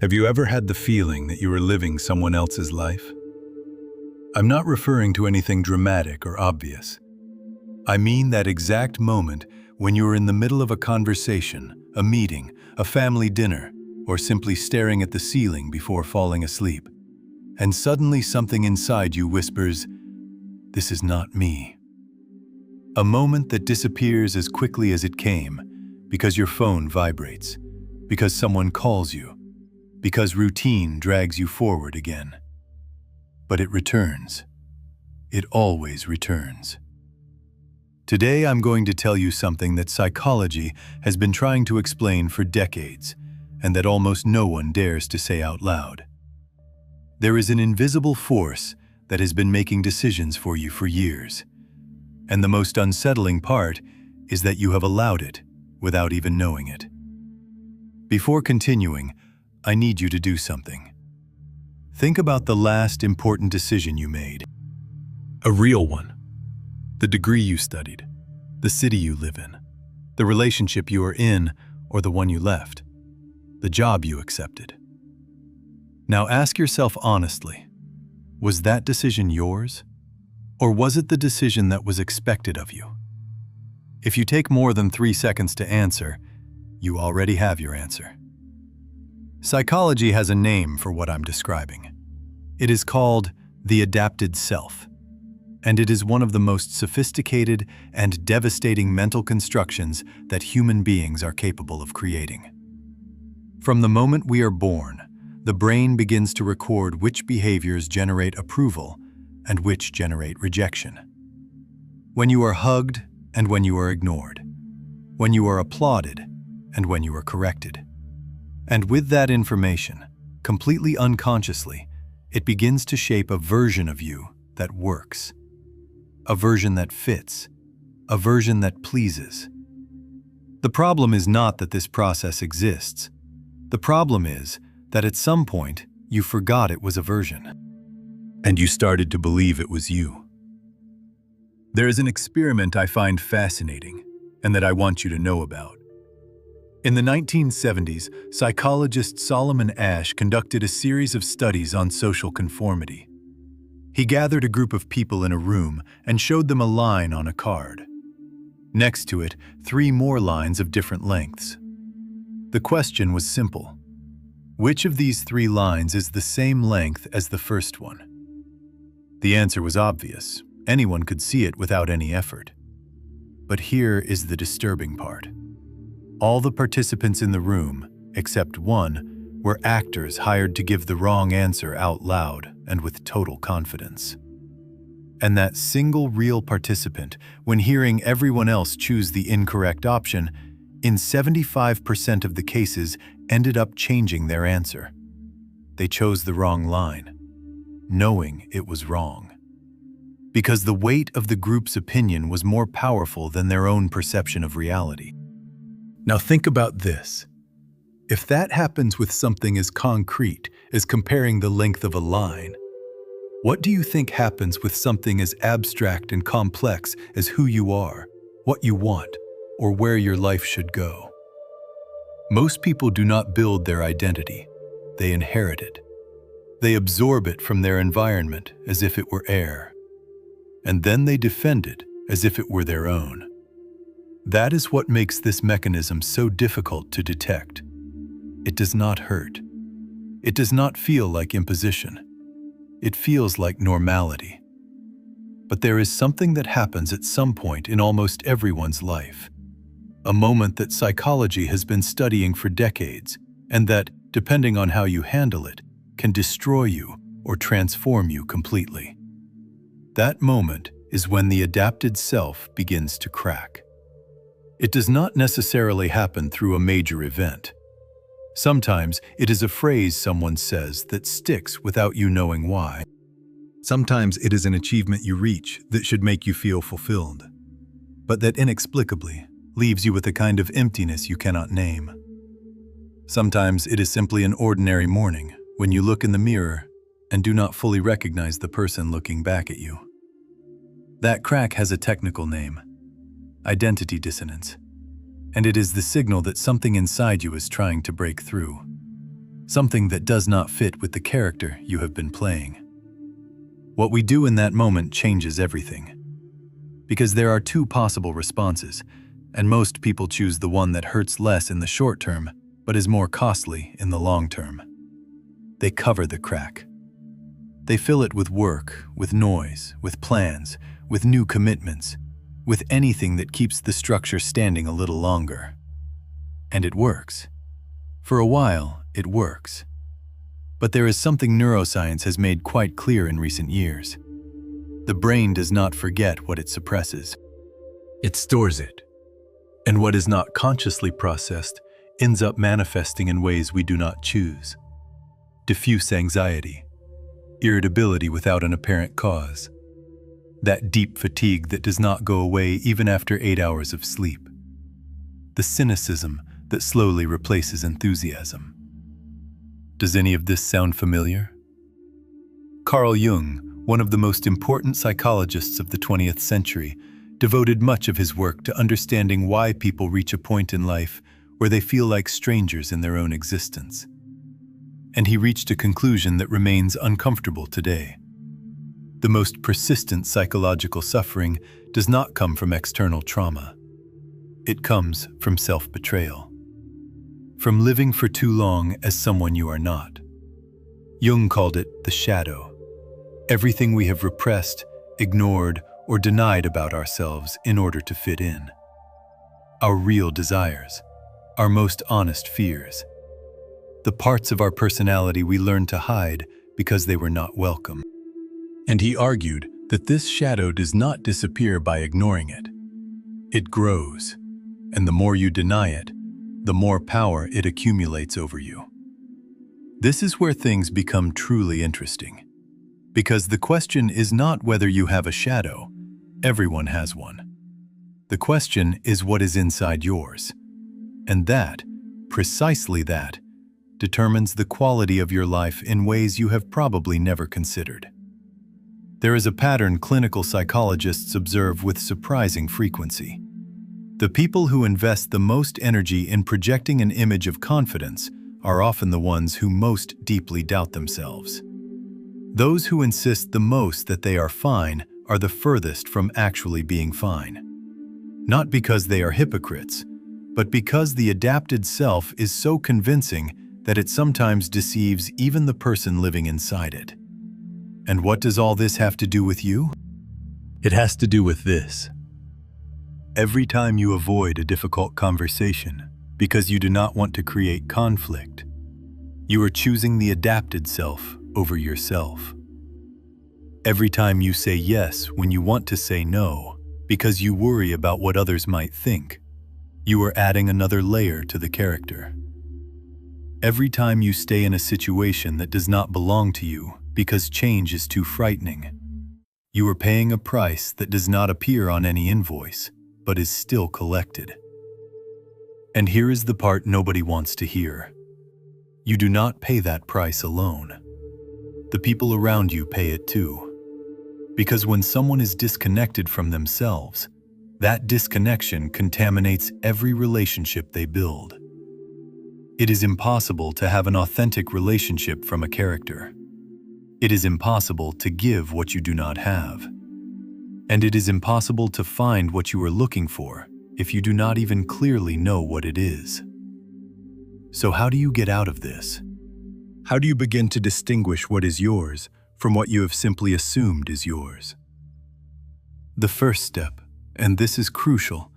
Have you ever had the feeling that you were living someone else's life? I'm not referring to anything dramatic or obvious. I mean that exact moment when you are in the middle of a conversation, a meeting, a family dinner, or simply staring at the ceiling before falling asleep. And suddenly something inside you whispers, "This is not me." A moment that disappears as quickly as it came, because your phone vibrates, because someone calls you, because routine drags you forward again. But it returns. It always returns. Today I'm going to tell you something that psychology has been trying to explain for decades, and that almost no one dares to say out loud. There is an invisible force that has been making decisions for you for years. And the most unsettling part is that you have allowed it without even knowing it. Before continuing, I need you to do something. Think about the last important decision you made. A real one. The degree you studied, the city you live in, the relationship you are in or the one you left, the job you accepted. Now ask yourself honestly, was that decision yours? Or was it the decision that was expected of you? If you take more than 3 seconds to answer, you already have your answer. Psychology has a name for what I'm describing. It is called the adapted self, and it is one of the most sophisticated and devastating mental constructions that human beings are capable of creating. From the moment we are born, the brain begins to record which behaviors generate approval and which generate rejection. When you are hugged and when you are ignored. When you are applauded and when you are corrected. And with that information, completely unconsciously, it begins to shape a version of you that works. A version that fits. A version that pleases. The problem is not that this process exists. The problem is that at some point, you forgot it was a version. And you started to believe it was you. There is an experiment I find fascinating and that I want you to know about. In the 1970s, psychologist Solomon Asch conducted a series of studies on social conformity. He gathered a group of people in a room and showed them a line on a card. Next to it, 3 more lines of different lengths. The question was simple. Which of these 3 lines is the same length as the first one? The answer was obvious. Anyone could see it without any effort. But here is the disturbing part. All the participants in the room, except one, were actors hired to give the wrong answer out loud and with total confidence. And that single real participant, when hearing everyone else choose the incorrect option, in 75% of the cases ended up changing their answer. They chose the wrong line, knowing it was wrong. Because the weight of the group's opinion was more powerful than their own perception of reality. Now think about this. If that happens with something as concrete as comparing the length of a line, what do you think happens with something as abstract and complex as who you are, what you want, or where your life should go? Most people do not build their identity. They inherit it. They absorb it from their environment as if it were air. And then they defend it as if it were their own. That is what makes this mechanism so difficult to detect. It does not hurt. It does not feel like imposition. It feels like normality. But there is something that happens at some point in almost everyone's life. A moment that psychology has been studying for decades, and that, depending on how you handle it, can destroy you or transform you completely. That moment is when the adapted self begins to crack. It does not necessarily happen through a major event. Sometimes it is a phrase someone says that sticks without you knowing why. Sometimes it is an achievement you reach that should make you feel fulfilled, but that inexplicably leaves you with a kind of emptiness you cannot name. Sometimes it is simply an ordinary morning when you look in the mirror and do not fully recognize the person looking back at you. That crack has a technical name: identity dissonance, and it is the signal that something inside you is trying to break through. something that does not fit with the character you have been playing. What we do in that moment changes everything. Because there are two possible responses, and most people choose the one that hurts less in the short term, but is more costly in the long term. They cover the crack. They fill it with work, with noise, with plans, with new commitments, with anything that keeps the structure standing a little longer. And it works. For a while, it works. But there is something neuroscience has made quite clear in recent years. The brain does not forget what it suppresses. It stores it. And what is not consciously processed ends up manifesting in ways we do not choose. Diffuse anxiety, irritability without an apparent cause, that deep fatigue that does not go away even after 8 hours of sleep, the cynicism that slowly replaces enthusiasm. Does any of this sound familiar? Carl Jung, one of the most important psychologists of the 20th century, devoted much of his work to understanding why people reach a point in life where they feel like strangers in their own existence. And he reached a conclusion that remains uncomfortable today. The most persistent psychological suffering does not come from external trauma. It comes from self-betrayal. From living for too long as someone you are not. Jung called it the shadow. Everything we have repressed, ignored, or denied about ourselves in order to fit in. Our real desires, our most honest fears. The parts of our personality we learned to hide because they were not welcome. And he argued that this shadow does not disappear by ignoring it. It grows, and the more you deny it, the more power it accumulates over you. This is where things become truly interesting. Because the question is not whether you have a shadow. Everyone has one. The question is what is inside yours. And that, precisely that, determines the quality of your life in ways you have probably never considered. There is a pattern clinical psychologists observe with surprising frequency. The people who invest the most energy in projecting an image of confidence are often the ones who most deeply doubt themselves. Those who insist the most that they are fine are the furthest from actually being fine. Not because they are hypocrites, but because the adapted self is so convincing that it sometimes deceives even the person living inside it. And what does all this have to do with you? It has to do with this. Every time you avoid a difficult conversation because you do not want to create conflict, you are choosing the adapted self over yourself. Every time you say yes when you want to say no because you worry about what others might think, you are adding another layer to the character. Every time you stay in a situation that does not belong to you because change is too frightening, you are paying a price that does not appear on any invoice, but is still collected. And here is the part nobody wants to hear. You do not pay that price alone. The people around you pay it too. Because when someone is disconnected from themselves, that disconnection contaminates every relationship they build. It is impossible to have an authentic relationship from a character. It is impossible to give what you do not have. And it is impossible to find what you are looking for if you do not even clearly know what it is. So how do you get out of this? How do you begin to distinguish what is yours from what you have simply assumed is yours? The first step, and this is crucial,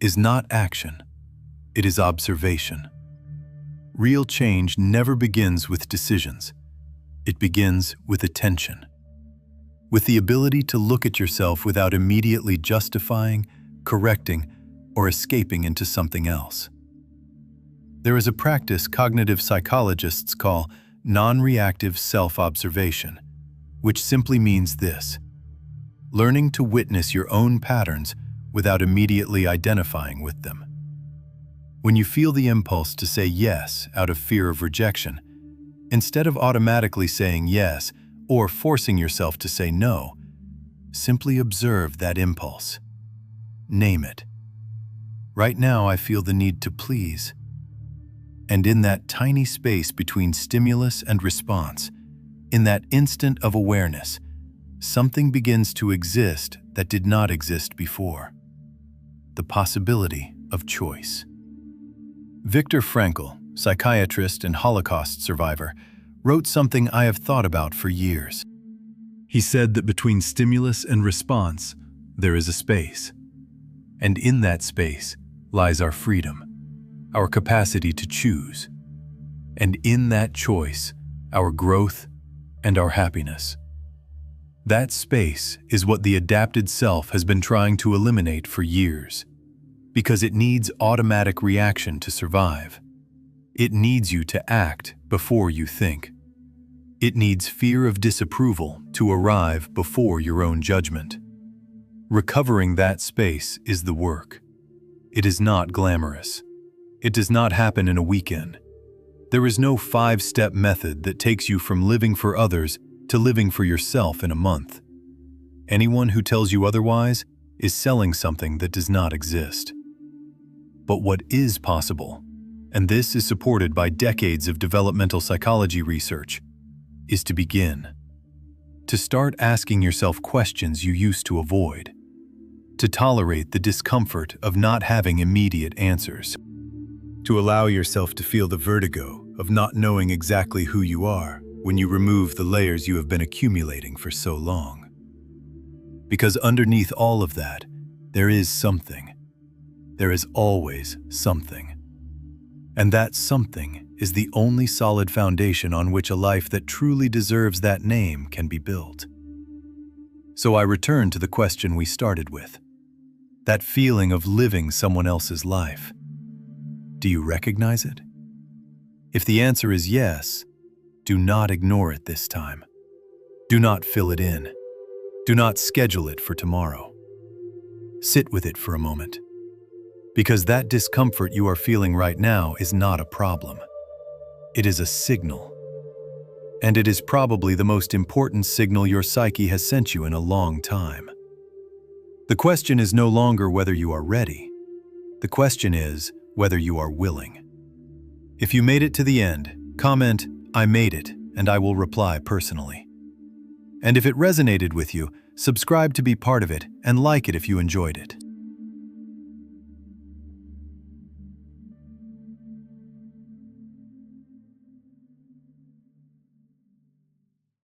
is not action. It is observation. Real change never begins with decisions. It begins with attention. With the ability to look at yourself without immediately justifying, correcting, or escaping into something else. There is a practice cognitive psychologists call non-reactive self-observation, which simply means this: learning to witness your own patterns without immediately identifying with them. When you feel the impulse to say yes out of fear of rejection, instead of automatically saying yes or forcing yourself to say no, simply observe that impulse. Name it. Right now, I feel the need to please. And in that tiny space between stimulus and response, in that instant of awareness, something begins to exist that did not exist before. The possibility of choice. Viktor Frankl, psychiatrist and Holocaust survivor, wrote something I have thought about for years. He said that between stimulus and response, there is a space. And in that space lies our freedom, our capacity to choose. And in that choice, our growth and our happiness. That space is what the adapted self has been trying to eliminate for years, because it needs automatic reaction to survive. It needs you to act before you think. It needs fear of disapproval to arrive before your own judgment. Recovering that space is the work. It is not glamorous. It does not happen in a weekend. There is no 5-step method that takes you from living for others to living for yourself in a month. Anyone who tells you otherwise is selling something that does not exist. But what is possible, and this is supported by decades of developmental psychology research, is to begin. To start asking yourself questions you used to avoid. To tolerate the discomfort of not having immediate answers. To allow yourself to feel the vertigo of not knowing exactly who you are when you remove the layers you have been accumulating for so long. Because underneath all of that, there is something. There is always something. And that something is the only solid foundation on which a life that truly deserves that name can be built. So I return to the question we started with. That feeling of living someone else's life. Do you recognize it? If the answer is yes, do not ignore it this time. Do not fill it in. Do not schedule it for tomorrow. Sit with it for a moment. Because that discomfort you are feeling right now is not a problem. It is a signal. And it is probably the most important signal your psyche has sent you in a long time. The question is no longer whether you are ready. The question is whether you are willing. If you made it to the end, comment, "I made it," and I will reply personally. And if it resonated with you, subscribe to be part of it and like it if you enjoyed it.